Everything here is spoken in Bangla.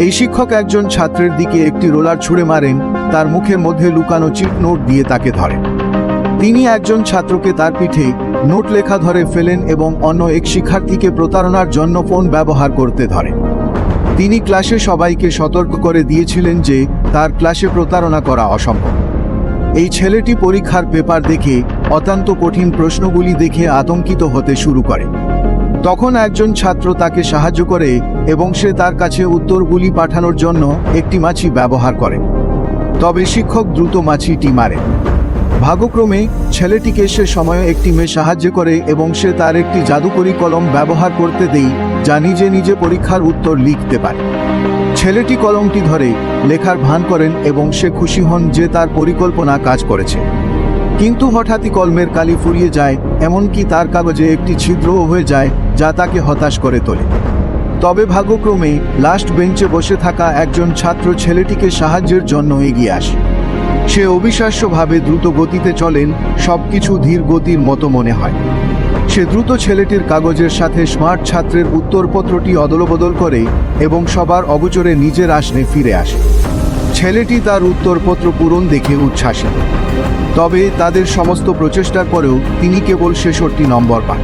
এই শিক্ষক একজন ছাত্রের দিকে একটি রোলার ছুঁড়ে মারেন, তার মুখের মধ্যে লুকানো চিট নোট দিয়ে তাকে ধরেন। তিনি একজন ছাত্রকে তার পিঠে নোট লেখা ধরে ফেলেন এবং অন্য এক শিক্ষার্থীকে প্রতারণার জন্য ফোন ব্যবহার করতে ধরেন। তিনি ক্লাসে সবাইকে সতর্ক করে দিয়েছিলেন যে তার ক্লাসে প্রতারণা করা অসম্ভব। এই ছেলেটি পরীক্ষার পেপার দেখে অত্যন্ত কঠিন প্রশ্নগুলি দেখে আতঙ্কিত হতে শুরু করে। তখন একজন ছাত্র তাকে সাহায্য করে এবং সে তার কাছে উত্তরগুলি পাঠানোর জন্য একটি মাছি ব্যবহার করে। তবে শিক্ষক দ্রুত মাছিটি মারে। ভাগ্যক্রমে ছেলেটিকে সে সময়ে একটি মেয়ে সাহায্য করে এবং সে তার একটি জাদুকরী কলম ব্যবহার করতে দেয়, যা নিজে নিজে পরীক্ষার উত্তর লিখতে পারে। ছেলেটি কলমটি ধরে লেখার ভান করেন এবং সে খুশি হন যে তার পরিকল্পনা কাজ করেছে। কিন্তু হঠাৎই কলমের কালি ফুরিয়ে যায়, এমনকি তার কাগজে একটি ছিদ্রও হয়ে যায়, যা তাকে হতাশ করে তোলে। তবে ভাগ্যক্রমে লাস্ট বেঞ্চে বসে থাকা একজন ছাত্র ছেলেটিকে সাহায্যের জন্য এগিয়ে আসে। সে অবিশ্বাস্যভাবে দ্রুত গতিতে চলেন, সবকিছু ধীর গতির মতো মনে হয়। সে দ্রুত ছেলেটির কাগজের সাথে স্মার্ট ছাত্রের উত্তরপত্রটি অদলবদল করে এবং সবার অগোচরে নিজের আসনে ফিরে আসে। ছেলেটি তার উত্তরপত্র পূরণ দেখে উচ্ছ্বাসিত। তবে তাদের সমস্ত প্রচেষ্টার পরেও তিনি কেবল ৬৬ নম্বর পান।